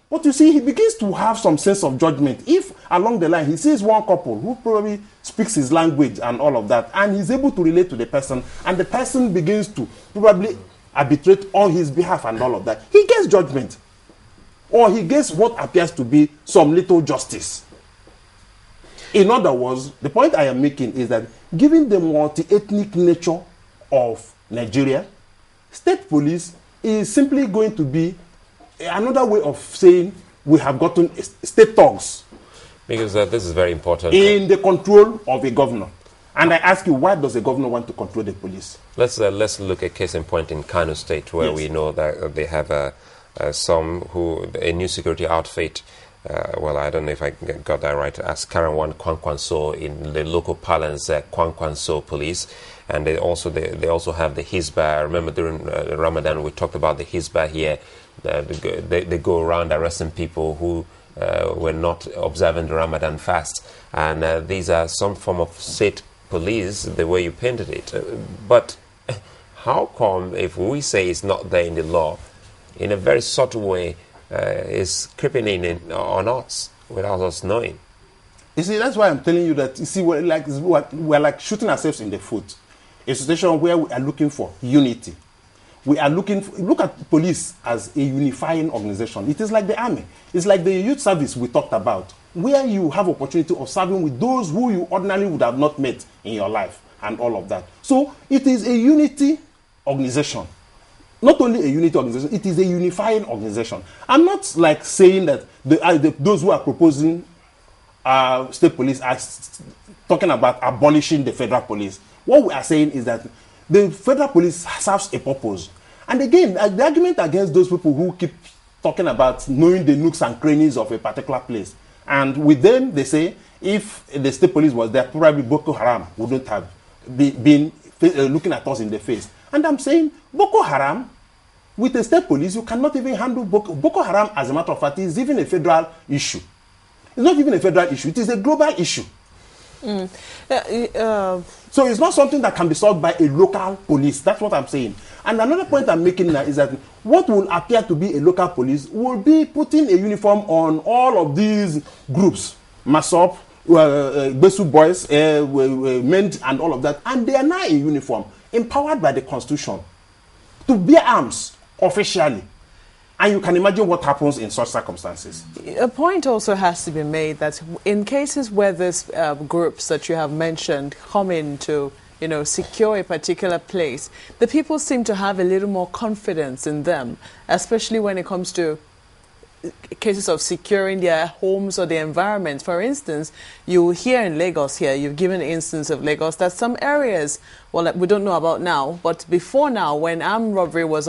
But you see, he begins to have some sense of judgment. If along the line he sees one couple who probably speaks his language and all of that, and he's able to relate to the person, and the person begins to probably arbitrate on his behalf and all of that, he gets judgment. Or he gets what appears to be some little justice. In other words, the point I am making is that given the multi-ethnic nature of Nigeria, state police is simply going to be another way of saying we have gotten state thugs. Because this is very important. In the control of a governor. And I ask you, why does a governor want to control the police? Let's look at case in point in Kano State, where we know that they have a new security outfit. Well, I don't know if I got that right, as Karawan Kwankwanso in the local parlance, Kwankwanso police. And they also have the Hizbah. I remember during Ramadan we talked about the Hizbah here. They go around arresting people who were not observing the Ramadan fast. And these are some form of state police, the way you painted it. But how come, if we say it's not there in the law, in a very subtle way, is creeping in on us without us knowing? You see, that's why I'm telling you that, you see, we're like shooting ourselves in the foot. A situation where we are looking for unity. We are look at police as a unifying organization. It is like the army. It's like the youth service we talked about, where you have opportunity of serving with those who you ordinarily would have not met in your life and all of that. So it is a unity organization. Not only a unity organization, it is a unifying organization. I'm not like saying that those who are proposing state police are talking about abolishing the federal police. What we are saying is that the federal police serves a purpose. And again, the argument against those people who keep talking about knowing the nooks and crannies of a particular place. And with them, they say, if the state police was there, probably Boko Haram wouldn't have been looking at us in the face. And I'm saying, Boko Haram, with the state police, you cannot even handle Boko Haram, as a matter of fact, is even a federal issue. It's not even a federal issue, it is a global issue. So it's not something that can be solved by a local police. That's what I'm saying. And another point I'm making now is that what will appear to be a local police will be putting a uniform on all of these groups, Masop, Besu boys, men, and all of that. And they are now in uniform, empowered by the Constitution to bear arms officially. And you can imagine what happens in such circumstances. A point also has to be made that in cases where these groups that you have mentioned come in to, secure a particular place, the people seem to have a little more confidence in them, especially when it comes to cases of securing their homes or their environment. For instance, you hear in Lagos here, you've given an instance of Lagos, that some areas, well, we don't know about now, but before now, when armed robbery was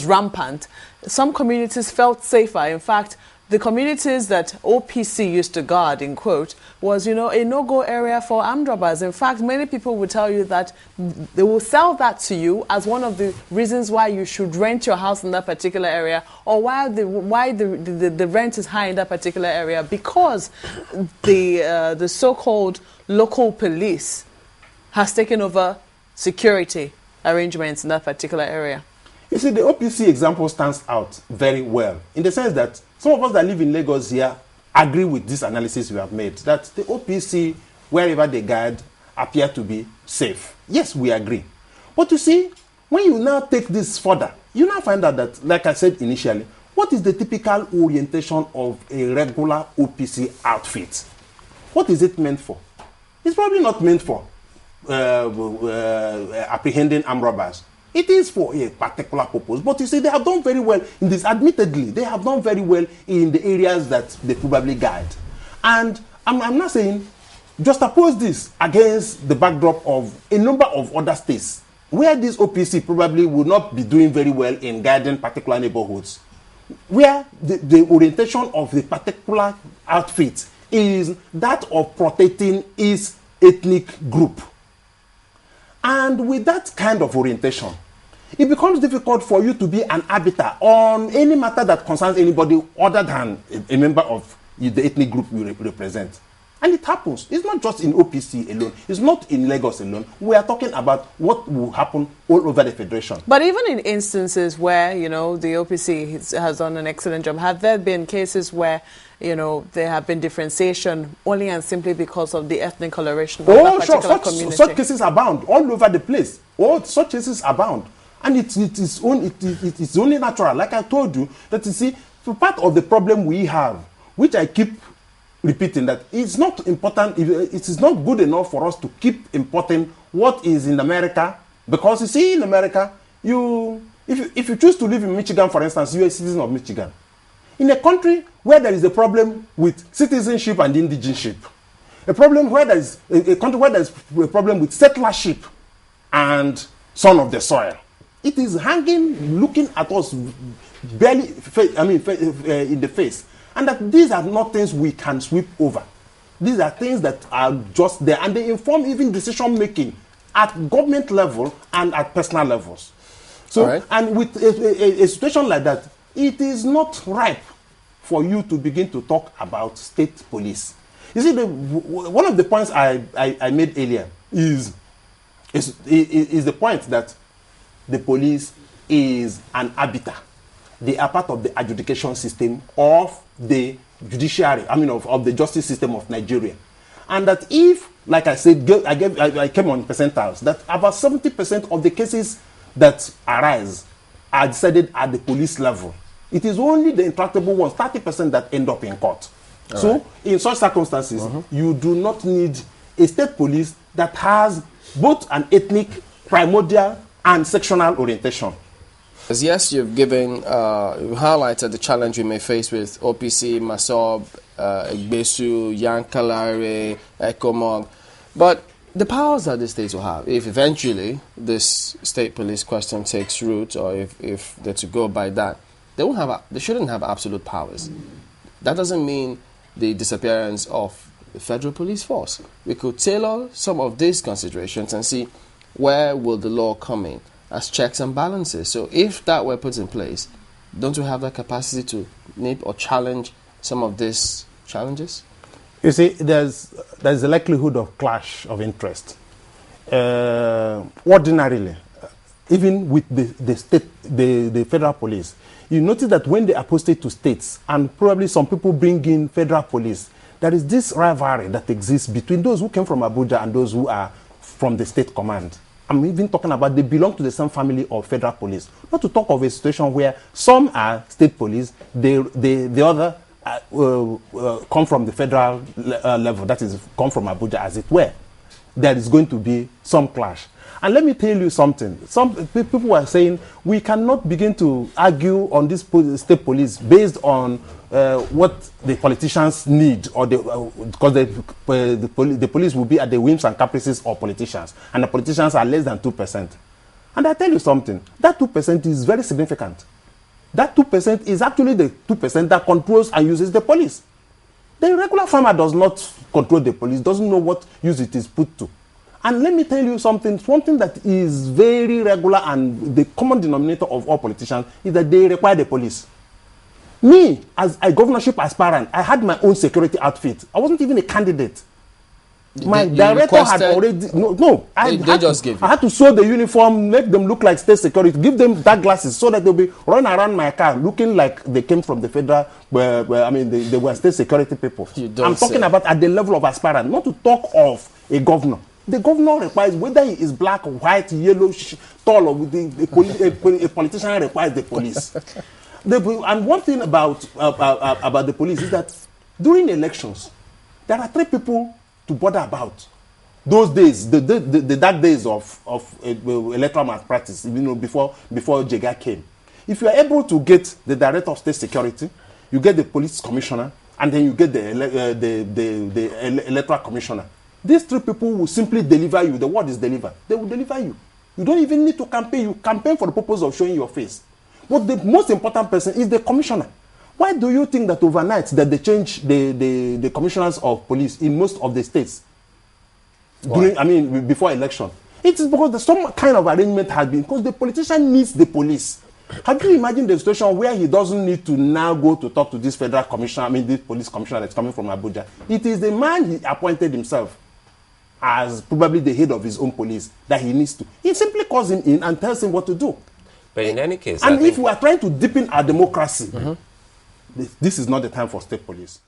rampant, some communities felt safer. In fact, the communities that OPC used to guard, in quote, was, a no-go area for armed robbers. In fact, many people will tell you that they will sell that to you as one of the reasons why you should rent your house in that particular area, or why the rent is high in that particular area, because the so-called local police has taken over security arrangements in that particular area. You see, the OPC example stands out very well in the sense that some of us that live in Lagos here agree with this analysis we have made, that the OPC, wherever they guard, appear to be safe. Yes, we agree. But you see, when you now take this further, you now find out that, like I said initially, what is the typical orientation of a regular OPC outfit? What is it meant for? It's probably not meant for apprehending armed robbers. It is for a particular purpose. But you see, they have done very well in this. Admittedly, they have done very well in the areas that they probably guide. And I'm not saying, just oppose this against the backdrop of a number of other states where this OPC probably will not be doing very well in guiding particular neighborhoods, where the orientation of the particular outfit is that of protecting its ethnic group. And with that kind of orientation, it becomes difficult for you to be an arbiter on any matter that concerns anybody other than a member of the ethnic group you represent. And it happens. It's not just in OPC alone. It's not in Lagos alone. We are talking about what will happen all over the Federation. But even in instances where, you know, the OPC has done an excellent job, have there been cases where, you know, there have been differentiation only and simply because of the ethnic coloration of that particular community? Such cases abound all over the place. All such cases abound. And it's only natural. Like I told you, that you see, part of the problem we have, which I keep repeating, that it's not important, it is not good enough for us to keep importing what is in America, because you see, in America, if you choose to live in Michigan, for instance, you're a citizen of Michigan. In a country where there is a problem with citizenship and indigenship, a problem where there is a country where there is a problem with settlership and son of the soil, it is hanging, looking at us barely, in the face. And that these are not things we can sweep over. These are things that are just there, and they inform even decision making at government level and at personal levels. So, right. And with a situation like that, it is not ripe for you to begin to talk about state police. You see, one of the points I made earlier is the point that the police is an arbiter. They are part of the adjudication system of the judiciary, of the justice system of Nigeria. And that if, like I said, I came on percentiles, that about 70% of the cases that arise are decided at the police level. It is only the intractable ones, 30%, that end up in court. All so, right. In such circumstances, you do not need a state police that has both an ethnic, primordial, and sectional orientation. Yes, you've highlighted the challenge we may face with OPC, Masob, Igbesu, Yankalare, Ekomog. But the powers that the states will have, if eventually this state police question takes root, or if they're to go by that, they shouldn't have absolute powers. That doesn't mean the disappearance of the federal police force. We could tailor some of these considerations and see where will the law come in as checks and balances. So if that were put in place, don't we have that capacity to nip or challenge some of these challenges? You see, there's a likelihood of clash of interest. Ordinarily, even with the federal police, you notice that when they are posted to states, and probably some people bring in federal police, there is this rivalry that exists between those who came from Abuja and those who are from the state command. I'm even talking about they belong to the same family of federal police. Not to talk of a situation where some are state police, the other come from the federal level, that is, come from Abuja, as it were. There is going to be some clash. And let me tell you something. Some people are saying we cannot begin to argue on this state police based on what the politicians need, or because the police will be at the whims and caprices of politicians, and the politicians are less than 2%. And I tell you something, that 2% is very significant. That 2% is actually the 2% that controls and uses the police. The regular farmer does not control the police, doesn't know what use it is put to. And let me tell you something that is very regular, and the common denominator of all politicians is that they require the police. Me, as a governorship aspirant, I had my own security outfit. I wasn't even a candidate. My director had already... They just gave you. I had to sew the uniform, make them look like state security, give them dark glasses so that they'll be running around my car looking like they came from the federal, they were state security people. I'm talking about at the level of aspirant, not to talk of a governor. The governor requires, whether he is black, white, yellow, tall, or a politician requires the police. And one thing about the police is that during elections, there are 3 people to bother about. Those days, the dark days of electoral malpractice, before Jega came. If you are able to get the director of state security, you get the police commissioner, and then you get the electoral commissioner. These 3 people will simply deliver you. The word is deliver. They will deliver you. You don't even need to campaign. You campaign for the purpose of showing your face. But the most important person is the commissioner. Why do you think that overnight that they change the commissioners of police in most of the states? Before election. It is because some kind of arrangement has been, because the politician needs the police. Have you imagined the situation where he doesn't need to now go to talk to this federal commissioner, I mean this police commissioner that's coming from Abuja? It is the man he appointed himself as probably the head of his own police that he needs to. He simply calls him in and tells him what to do. But in any case, and if we are trying to deepen our democracy, this is not the time for state police.